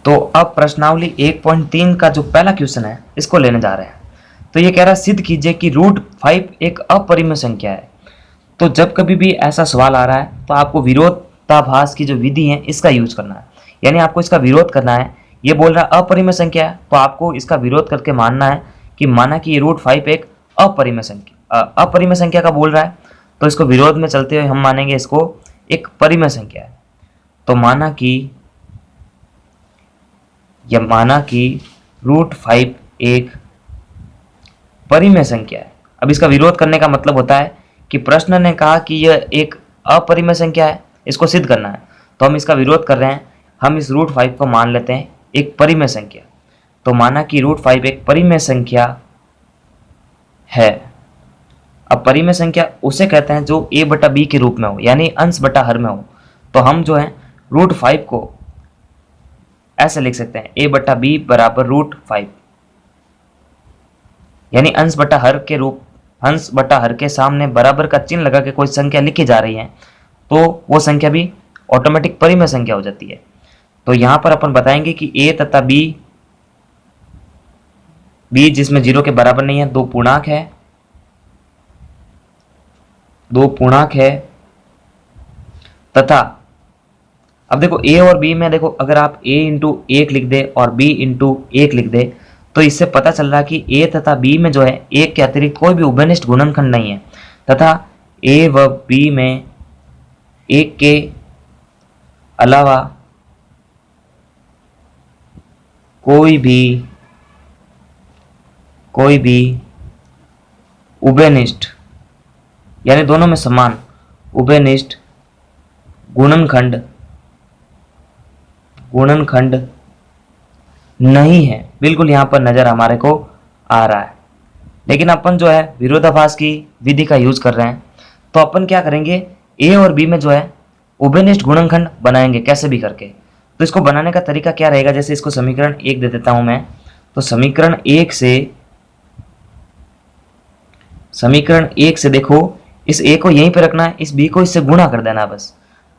तो अब प्रश्नावली 1.3 का जो पहला क्वेश्चन है इसको लेने जा रहे हैं। तो ये कह रहा है सिद्ध कीजिए कि रूट 5 एक अपरिमेय संख्या है। तो जब कभी भी ऐसा सवाल आ रहा है तो आपको विरोधाभास की जो विधि है इसका यूज करना है, यानी आपको इसका विरोध करना है। ये बोल रहा है अपरिमेय संख्या है तो आपको इसका विरोध करके मानना है कि माना कि ये रूट 5 एक अपरिमेय संख्या का बोल रहा है, तो इसको विरोध में चलते हुए हम मानेंगे इसको एक परिमेय संख्या है। तो माना कि रूट 5 एक परिमेय संख्या है। अब इसका विरोध करने का मतलब होता है कि प्रश्न ने कहा कि यह एक अपरिमेय संख्या है, इसको सिद्ध करना है, तो हम इसका विरोध कर रहे हैं। हम इस रूट 5 को मान लेते हैं एक परिमेय संख्या। तो माना कि रूट 5 एक परिमेय संख्या है। अब परिमेय संख्या उसे कहते हैं जो a बटा b के रूप में हो, यानी अंश बटा हर में हो। तो हम जो है रूट 5 को ऐसे लिख सकते हैं a बटा b बराबर रूट 5, यानी अंश बटा हर के सामने बराबर का चिन्ह लगा के कोई संख्या लिखी जा रही है तो वो संख्या भी ऑटोमेटिक परिमेय संख्या हो जाती है। तो यहां पर अपन बताएंगे कि a तथा b जिसमें 0 के बराबर नहीं है, दो पूर्णांक है तथा अब देखो a और b में देखो अगर आप a इंटू 1 लिख दे और b इंटू 1 लिख दे तो इससे पता चल रहा है कि a तथा b में जो है 1 के अतिरिक्त कोई भी उभयनिष्ठ गुणनखंड नहीं है तथा a व b में 1 के अलावा कोई भी उभयनिष्ठ, यानी दोनों में समान उभयनिष्ठ गुणनखंड नहीं है, बिल्कुल यहां पर नजर हमारे को आ रहा है। लेकिन अपन जो है विरोधाभास की विधि का यूज कर रहे हैं, तो अपन क्या करेंगे a और b में जो है उभयनिष्ठ गुणनखंड बनाएंगे कैसे भी करके। तो इसको बनाने का तरीका क्या रहेगा, जैसे इसको समीकरण 1 दे देता हूं मैं। तो समीकरण 1 से देखो इस a को यहीं पे रखना है, इस b को इससे गुणा कर देना है बस।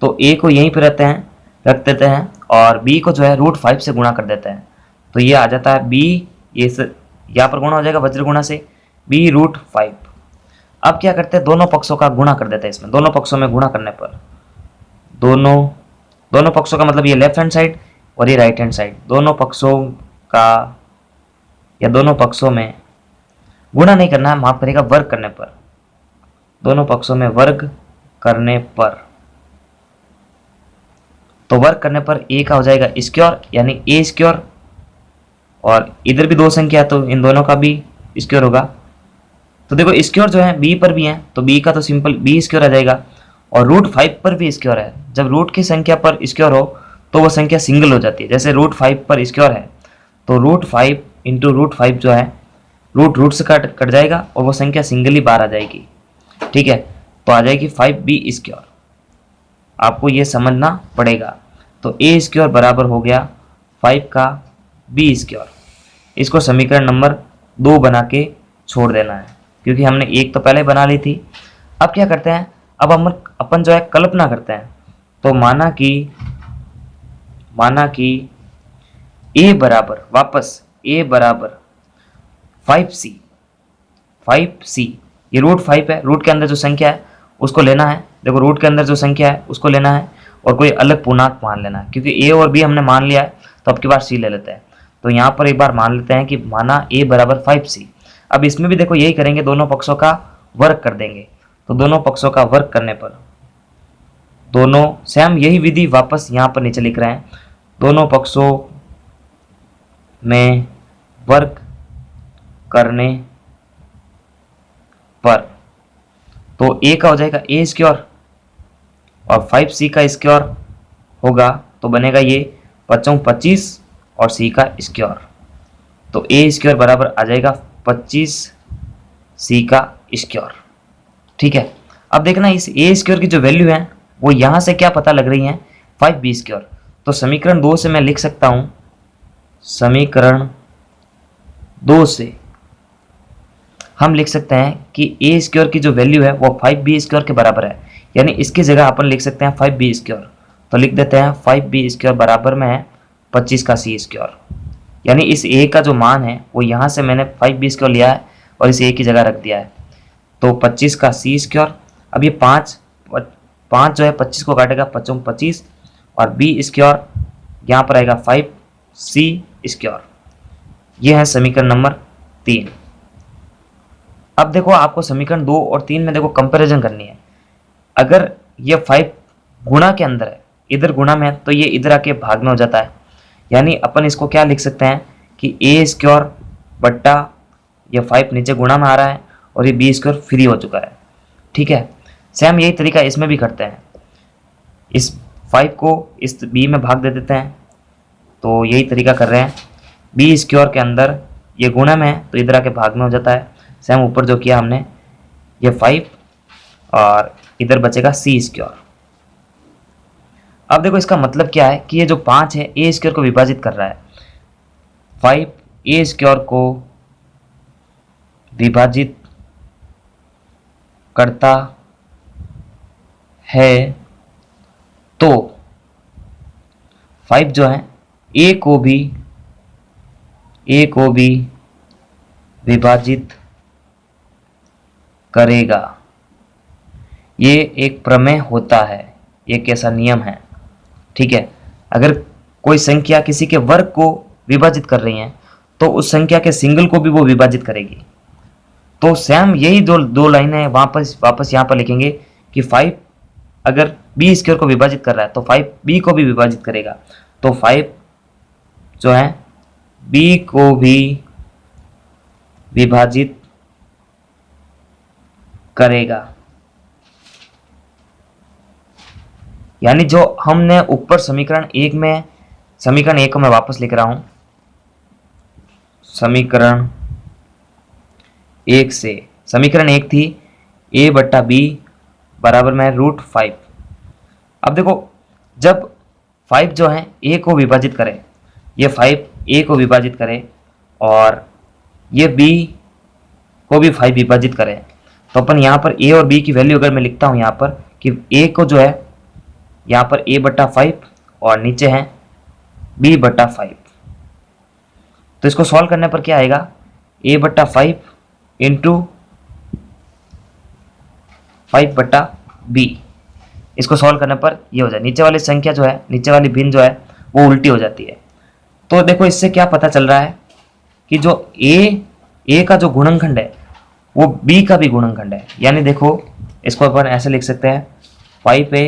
तो a को यहीं पे रख देते हैं और b को जो है रूट 5 से गुणा कर देते हैं। तो ये आ जाता है b, ये यहाँ पर गुणा हो जाएगा वज्र गुणा से b रूट 5। अब क्या करते हैं दोनों पक्षों का गुणा कर देते हैं। इसमें दोनों पक्षों में गुणा करने पर दोनों पक्षों का मतलब ये लेफ्ट हैंड साइड और ये राइट हैंड साइड, दोनों पक्षों में गुणा नहीं करना है, माफ करेगा वर्ग करने पर, दोनों पक्षों में वर्ग करने पर। तो वर्ग करने पर a का हो जाएगा स्क्वायर, यानी a स्क्वायर, और इधर भी दो संख्या है तो इन दोनों का भी स्क्वायर होगा। तो देखो स्क्वायर जो है b पर भी है तो b का तो सिंपल b स्क्वायर आ जाएगा, और रूट 5 पर भी स्क्वायर है। जब रूट की संख्या पर स्क्वायर हो तो वो संख्या सिंगल हो जाती है। जैसे रूट 5 पर स्क्वायर है तो रूट 5 इंटू रूट 5 जो है रूट से कट जाएगा और वो संख्या सिंगल ही बाहर आ जाएगी। ठीक है, तो आ जाएगी 5b स्क्वायर। आपको ये समझना पड़ेगा। तो a स्क्वायर बराबर हो गया 5 का b स्क्वायर। इसको समीकरण नंबर 2 बना के छोड़ देना है, क्योंकि हमने एक तो पहले बना ली थी। अब क्या करते हैं, अब हम अपन जो है कल्पना करते हैं। तो माना कि a बराबर 5c, ये रूट 5 है, रूट के अंदर जो संख्या है उसको लेना है। देखो रूट के अंदर जो संख्या है उसको लेना है और कोई अलग पूर्णांक मान लेना है, क्योंकि a और b हमने मान लिया है तो अब की बार c ले लेते हैं। तो यहाँ पर एक बार मान लेते हैं कि माना a बराबर 5c। अब इसमें भी देखो यही करेंगे, दोनों पक्षों का वर्ग कर देंगे। तो दोनों पक्षों का वर्ग करने पर दोनों सेम यही विधि वापस यहाँ पर नीचे लिख रहे हैं, दोनों पक्षों में वर्ग करने पर तो a का हो जाएगा a स्क्वायर और 5c का स्क्वायर होगा तो बनेगा ये 25 और c का स्क्वायर। तो a स्क्वायर बराबर आ जाएगा 25c का स्क्वायर। ठीक है, अब देखना इस a स्क्वायर की जो वैल्यू है वो यहाँ से क्या पता लग रही है 5b स्क्वायर। तो समीकरण 2 से मैं लिख सकता हूँ, समीकरण 2 से हम लिख सकते हैं कि a स्क्वायर की जो वैल्यू है वो 5b स्क्वायर के बराबर है, यानी इसकी जगह अपन लिख सकते हैं 5b स्क्वायर। तो लिख देते हैं 5b स्क्वायर बराबर में है 25 का सी स्क्वायर, यानी इस ए का जो मान है वो यहाँ से मैंने 5b स्क्वायर लिया है और इसे ए की जगह रख दिया है, तो 25 का सी स्क्वायर। अब ये 5 जो है 25 को काटेगा, 5 25 और बी स्क्वायर यहाँ पर आएगा 5c स्क्वायर। ये है समीकरण नंबर 3। अब देखो आपको समीकरण 2 और 3 में देखो कंपैरिजन करनी है। अगर ये 5 गुणा के अंदर है, इधर गुणा में है, तो ये इधर आके भाग में हो जाता है, यानी अपन इसको क्या लिख सकते हैं कि ए स्क्वायर बट्टा ये 5 नीचे गुणा में आ रहा है और ये बी स्क्वायर फ्री हो चुका है। ठीक है, सेम यही तरीका इसमें भी करते हैं, इस 5 को इस बी में भाग दे देते हैं, तो यही तरीका कर रहे हैं। बी स्क्वायर के अंदर ये गुणा में है तो इधर आके भाग में हो जाता है, सेम ऊपर जो किया हमने ये 5 और इधर बचेगा सी स्क्वायर। अब देखो इसका मतलब क्या है कि ये जो 5 है ए स्क्वायर को विभाजित कर रहा है, 5 ए स्क्वायर को विभाजित करता है, तो 5 जो है ए को भी विभाजित करेगा। ये एक प्रमेय होता है, ये कैसा नियम है। ठीक है, अगर कोई संख्या किसी के वर्ग को विभाजित कर रही है तो उस संख्या के सिंगल को भी वो विभाजित करेगी। तो सेम यही दो लाइनें वापस यहाँ पर लिखेंगे कि 5 अगर बी स्क्वायर को विभाजित कर रहा है तो 5 बी को भी विभाजित करेगा, तो 5 जो है बी को भी विभाजित करेगा। यानी जो हमने ऊपर समीकरण 1 में, समीकरण 1 को मैं वापस लिख रहा हूं, समीकरण 1 से, समीकरण 1 थी a बट्टा बी बराबर में √5। अब देखो जब 5 जो है a को विभाजित करे, ये 5 a को विभाजित करे और ये b को भी 5 विभाजित करे, तो अपन यहाँ पर a और b की वैल्यू अगर मैं लिखता हूँ यहाँ पर कि a को जो है यहाँ पर a बट्टा 5 और नीचे है b बट्टा 5, तो इसको सॉल्व करने पर क्या आएगा, a बट्टा 5 इंटू 5 बट्टा b। इसको सॉल्व करने पर ये हो जाए, नीचे वाली संख्या जो है, नीचे वाली भिन्न जो है वो उल्टी हो जाती है। तो देखो इससे क्या पता चल रहा है कि जो a का जो गुणनखंड है वो b का भी गुणनखंड है। यानी देखो इसको अपन ऐसे लिख सकते हैं, 5a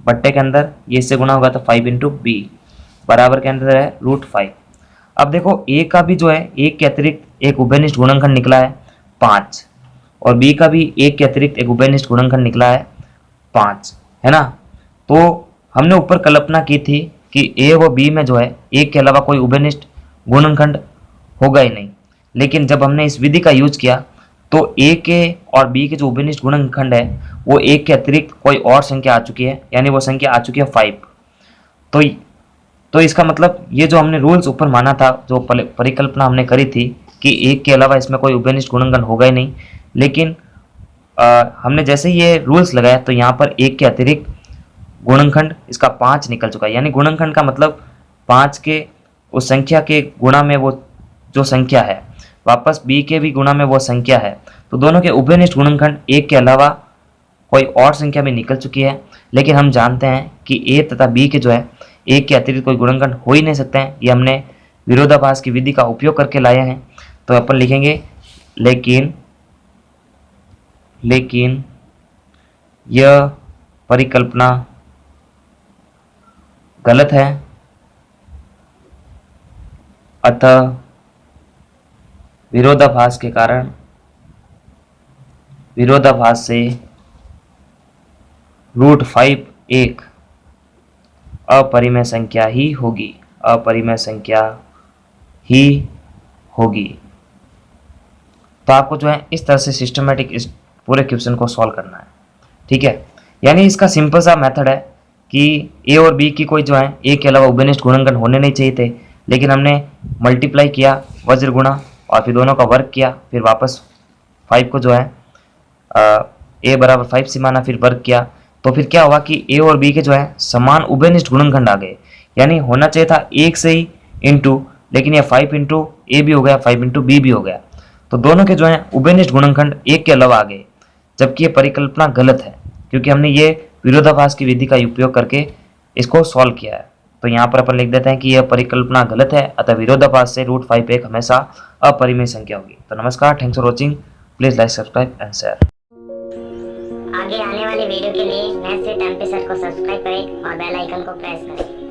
बट्टे के अंदर ये इससे गुणा होगा तो 5 इंटू बी बराबर के अंदर है √5। अब देखो a का भी जो है एक के अतिरिक्त एक उभयनिष्ठ गुणनखंड निकला है 5 और b का भी एक के अतिरिक्त एक उभयनिष्ठ गुणनखंड निकला है 5, है ना। तो हमने ऊपर कल्पना की थी कि a व b में जो है एक के अलावा कोई उभयनिष्ठ गुणनखंड होगा ही नहीं, लेकिन जब हमने इस विधि का यूज किया तो a के और b के जो उभयनिष्ठ गुणनखंड है वो एक के अतिरिक्त कोई और संख्या आ चुकी है, यानी वो संख्या आ चुकी है 5। तो इसका मतलब ये जो हमने रूल्स ऊपर माना था, जो परिकल्पना हमने करी थी कि एक के अलावा इसमें कोई उभयनिष्ठ गुणनखंड होगा ही नहीं, लेकिन हमने जैसे ये रूल्स लगाया तो यहाँ पर एक के अतिरिक्त गुणनखंड इसका 5 निकल चुका है। यानी गुणनखंड का मतलब 5 के उस संख्या के गुणा में वो जो संख्या है, वापस b के भी गुणा में वो संख्या है, तो दोनों के उभयनिष्ठ गुणनखंड एक के अलावा कोई और संख्या भी निकल चुकी है। लेकिन हम जानते हैं कि a तथा b के जो है एक के अतिरिक्त कोई गुणनखंड हो ही नहीं सकते हैं, ये हमने विरोधाभास की विधि का उपयोग करके लाए हैं। तो अपन लिखेंगे लेकिन यह परिकल्पना गलत है, अतः विरोधाभास के कारण, विरोधाभास से √5 एक अपरिमेय संख्या ही होगी, अपरिमेय संख्या ही होगी। तो आपको जो है इस तरह से सिस्टमेटिक इस पूरे क्वेश्चन को सॉल्व करना है। ठीक है, यानी इसका सिंपल सा मेथड है कि a और b की कोई जो है a के अलावा उभयनिष्ठ गुणनखंड होने नहीं चाहिए थे, लेकिन हमने मल्टीप्लाई किया वज्र गुणा और फिर दोनों का वर्ग किया, फिर वापस 5 को जो है a बराबर 5 से माना, फिर वर्ग किया, तो फिर क्या हुआ कि a और b के जो है समान उभयनिष्ठ गुणनखंड आ गए। यानी होना चाहिए था 1 से ही इंटू, लेकिन ये 5 इंटू ए भी हो गया, 5 इंटू बी भी हो गया। तो दोनों के जो है उभयनिष्ठ गुणनखंड 1 के अलावा आ गए, जबकि ये परिकल्पना गलत है क्योंकि हमने ये विरोधाभास की विधि का उपयोग करके इसको सॉल्व किया है। तो यहाँ पर अपन लिख देते हैं कि यह परिकल्पना गलत है, अतः विरोधाभास से √5 एक हमेशा अपरिमेय संख्या होगी। तो नमस्कार, thanks for watching, please like, subscribe and share. आगे आने वाले वीडियो के लिए मैथ्स विद एमपी सर को सब्सक्राइब करें और बेल आइकन को प्रेस करें।